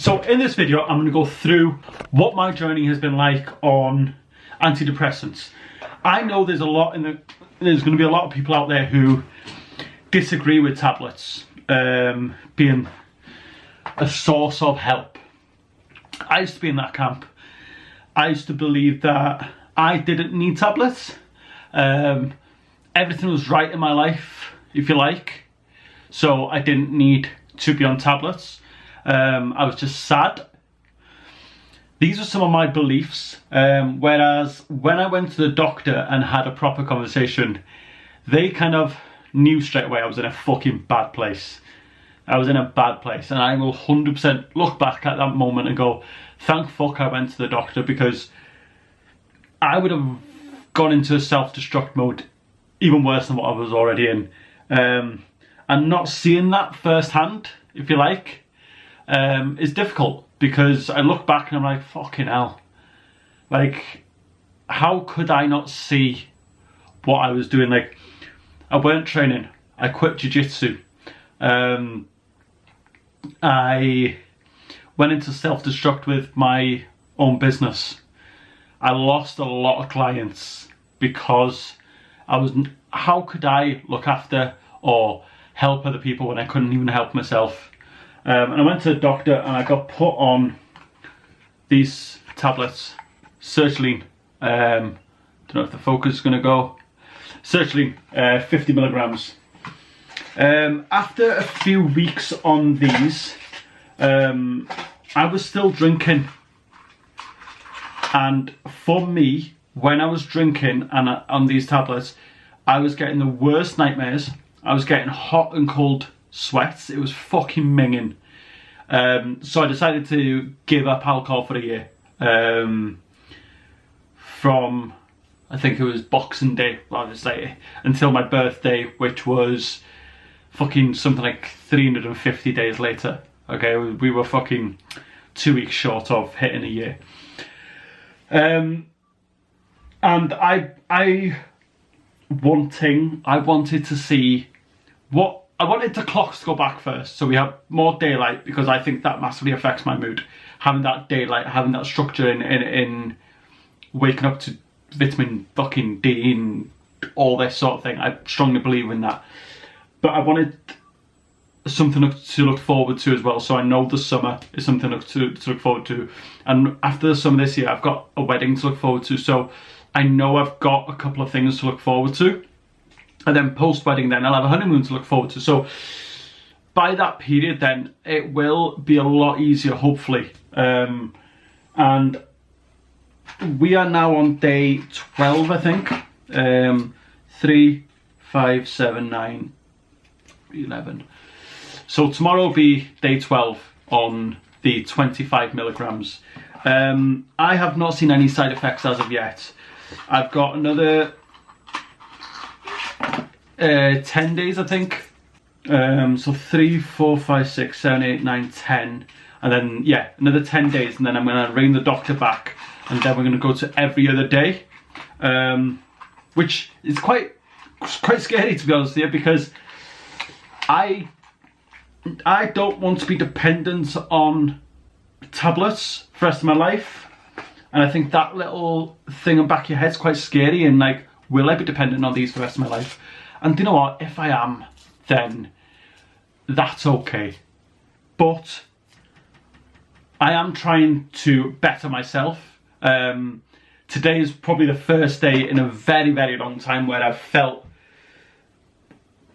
So in this video, I'm going to go through what my journey has been like on antidepressants. I know there's going to be a lot of people out there who disagree with tablets being a source of help. I used to be in that camp. I used to believe that I didn't need tablets. Everything was right in my life, if you like, so I didn't need to be on tablets. I was just sad. These are some of my beliefs, whereas when I went to the doctor and had a proper conversation, they kind of knew straight away I was in a fucking bad place. I was in a bad place, and I will 100% look back at that moment and go, thank fuck I went to the doctor, because I would have gone into a self-destruct mode even worse than what I was already in. And not seeing that firsthand, if you like, is difficult, because I look back and I'm like, fucking hell. Like, how could I not see what I was doing? Like, I weren't training. I quit jiu-jitsu. I went into self-destruct with my own business. I lost a lot of clients because how could I look after or help other people when I couldn't even help myself? And I went to the doctor and I got put on these tablets, sertraline. Don't know if the focus is going to go. Sertraline, 50 milligrams. After a few weeks on these, I was still drinking. And for me, when I was drinking and on these tablets, I was getting the worst nightmares. I was getting hot and cold sweats. It was fucking minging. So I decided to give up alcohol for a year. From, I think it was Boxing Day, obviously, until my birthday, which was fucking something like 350 days later. Okay, we were fucking 2 weeks short of hitting a year. And I wanted to see what, I wanted the clocks to go back first, so we have more daylight, because I think that massively affects my mood. Having that daylight, having that structure in waking up to vitamin fucking D and all this sort of thing. I strongly believe in that. But I wanted something to look forward to as well, so I know the summer is something to look forward to. And after the summer this year, I've got a wedding to look forward to, so I know I've got a couple of things to look forward to. And then post-wedding, then I'll have a honeymoon to look forward to. So by that period, then it will be a lot easier, hopefully. And we are now on day 12, I think. 3, 5, 7, 9, 11. So tomorrow will be day 12 on the 25 milligrams. I have not seen any side effects as of yet. I've got another 10 days, I think. So 3, 4, 5, 6, 7, 8, 9, 10. And then, yeah, another 10 days. And then I'm going to ring the doctor back. And then we're going to go to every other day. Which is quite scary, to be honest with you, because I don't want to be dependent on tablets for the rest of my life. And I think that little thing in the back of your head's quite scary, and like, will I be dependent on these for the rest of my life? And you know what, if I am, then that's okay. But I am trying to better myself. Today is probably the first day in a very, very long time where I've felt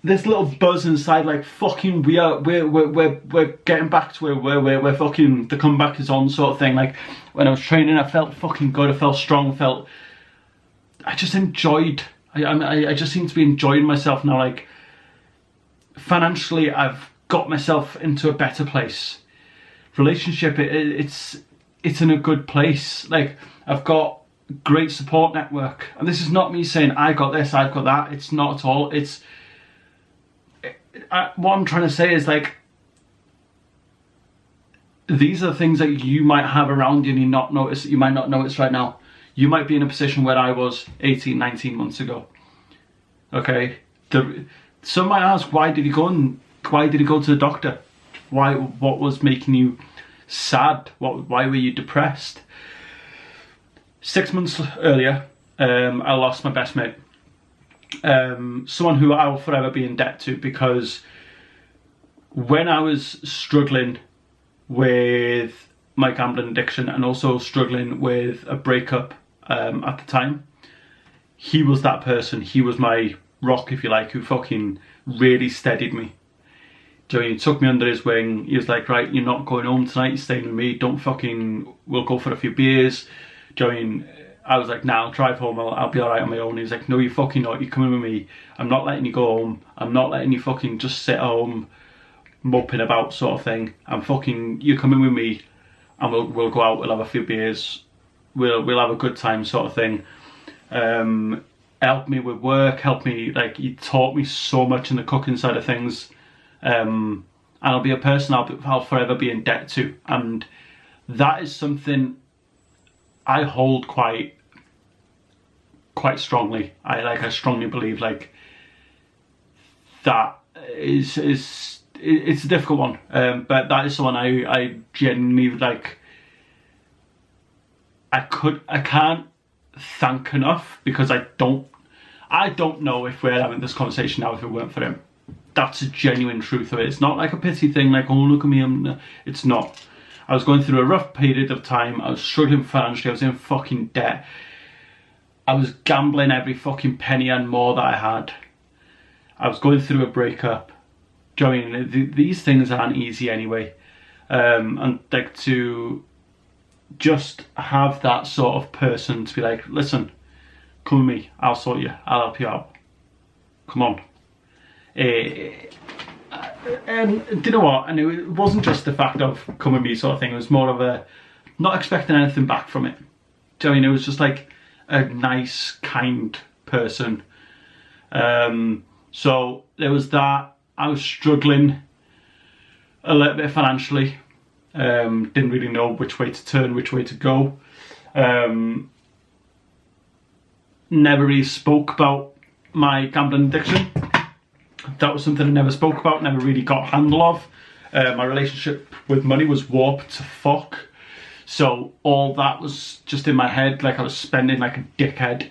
this little buzz inside, like, fucking we're getting back to where we're fucking, the comeback is on, sort of thing. Like, when I was training, I felt fucking good, I felt strong, I just enjoyed, I just seem to be enjoying myself now. Like, financially, I've got myself into a better place. Relationship, it's in a good place. Like, I've got great support network, and this is not me saying I got this, I've got that. It's not at all. What I'm trying to say is, like, these are the things that you might have around you and you might not notice right now. You might be in a position where I was 18, 19 months ago. Okay? Some might ask, why did he go to the doctor? What was making you sad? Why were you depressed? 6 months earlier, I lost my best mate. Someone who I will forever be in debt to, because when I was struggling with my gambling addiction and also struggling with a breakup at the time, he was that person. He was my rock, if you like, who fucking really steadied me. Do you know, he took me under his wing. He was like, right, you're not going home tonight, you're staying with me. We'll go for a few beers. Do you know, I was like, nah, I'll drive home, I'll be alright on my own. He was like, no, you're fucking not, you're coming with me. I'm not letting you go home. I'm not letting you fucking just sit at home moping about, sort of thing. You're coming with me, and we'll go out, we'll have a few beers, we'll have a good time, sort of thing. Helped me with work, he taught me so much in the cooking side of things. And I'll be a person I'll forever be in debt to, and that is something I hold quite strongly. I strongly believe that is it's a difficult one, but that is someone I genuinely I can't thank enough, because I don't know if we're having this conversation now if it weren't for him. That's a genuine truth of it. It's not like a pity thing, like, oh, look at me, it's not. I was going through a rough period of time. I was struggling financially. I was in fucking debt. I was gambling every fucking penny and more that I had. I was going through a breakup. Do you know what I mean? These things aren't easy anyway. And to just have that sort of person to be like, listen, come with me, I'll sort you, I'll help you out. Come on. And do you know what? And it wasn't just the fact of come with me sort of thing. It was more of a not expecting anything back from it. Do you know what I mean? It was just like a nice, kind person. So there was that. I was struggling a little bit financially. Didn't really know which way to turn, which way to go. Never really spoke about my gambling addiction. That was something I never spoke about, never really got a handle of. My relationship with money was warped to fuck. So all that was just in my head, like I was spending like a dickhead.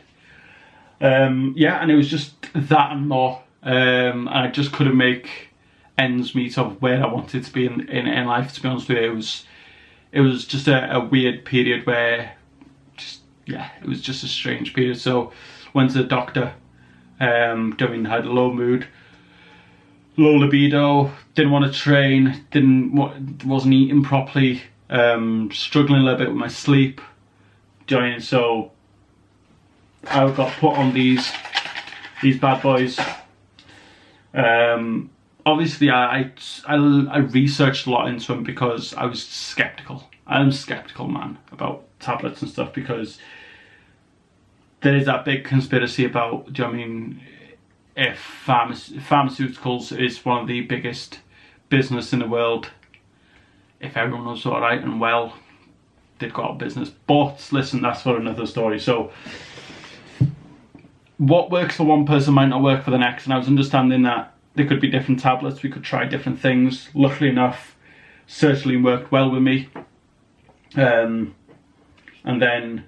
Yeah, and it was just that and more. And I just couldn't make ends meet of where I wanted to be in life, to be honest with you. It was just a weird period where, it was just a strange period. So went to the doctor, had a low mood, low libido, didn't want to train, wasn't eating properly, struggling a little bit with my sleep. So I got put on these bad boys. Obviously I researched a lot into them because I was skeptical. I'm a skeptical man about tablets and stuff, because there is that big conspiracy about, do you know what I mean, if pharmaceuticals is one of the biggest business in the world, if everyone was alright and well, they'd go out of business. But listen, that's for another story. So what works for one person might not work for the next, and I was understanding that there could be different tablets, we could try different things. Luckily enough, sertraline worked well with me. And then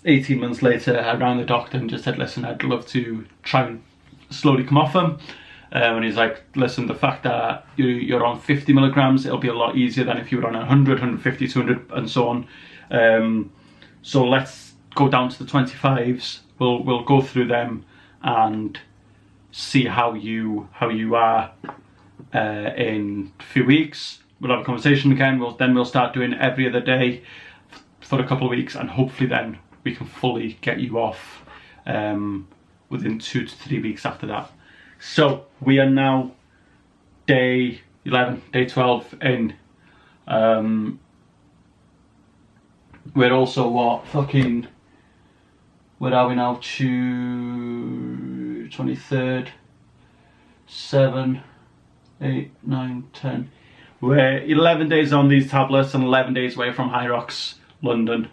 18 months later, I rang the doctor and just said, listen, I'd love to try and slowly come off them. And he's like, listen, the fact that you're on 50 milligrams, it'll be a lot easier than if you were on 100, 150, 200 and so on. So let's go down to the 25s. We'll go through them and see how you are in a few weeks. We'll have a conversation again. We'll start doing every other day for a couple of weeks, and hopefully then we can fully get you off within 2 to 3 weeks after that. So we are now day 11, day 12 in. We're also where are we now? 23rd, 7, 8, 9, 10. We're 11 days on these tablets and 11 days away from High Rocks, London.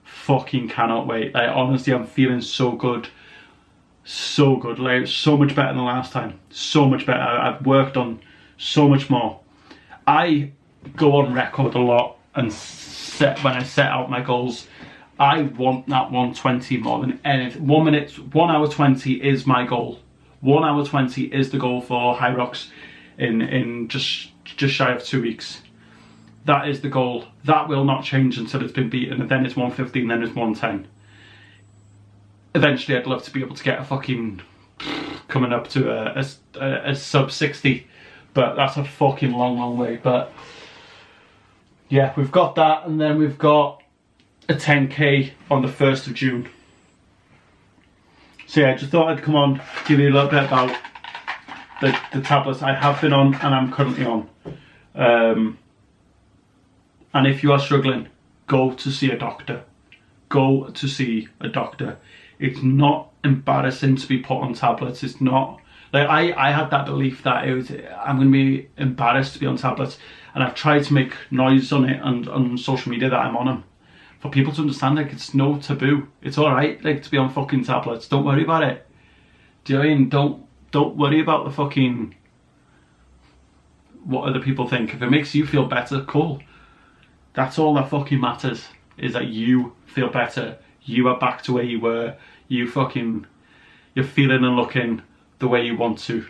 Fucking cannot wait. Honestly, I'm feeling so good. So good. So much better than last time. So much better. I've worked on so much more. I go on record a lot and when I set out my goals, I want that 120 more than anything. 1 hour 20 is my goal. 1 hour 20 is the goal for High Rocks in just shy of 2 weeks. That is the goal. That will not change until it's been beaten, and then it's 115, then it's 110. Eventually I'd love to be able to get a fucking coming up to a sub 60, but that's a fucking long way. But yeah, we've got that, and then we've got a 10k on the 1st of June. So yeah, I just thought I'd come on, give you a little bit about the tablets I have been on and I'm currently on. And if you are struggling, go to see a doctor. Go to see a doctor. It's not embarrassing to be put on tablets. It's not, like, I had that belief that I'm going to be embarrassed to be on tablets, and I've tried to make noise on it and on social media that I'm on them, for people to understand, like, it's no taboo. It's alright, like, to be on fucking tablets. Don't worry about it. Do you know what I mean? Don't worry about the fucking, what other people think. If it makes you feel better, cool. That's all that fucking matters, is that you feel better. You are back to where you were. You're feeling and looking the way you want to.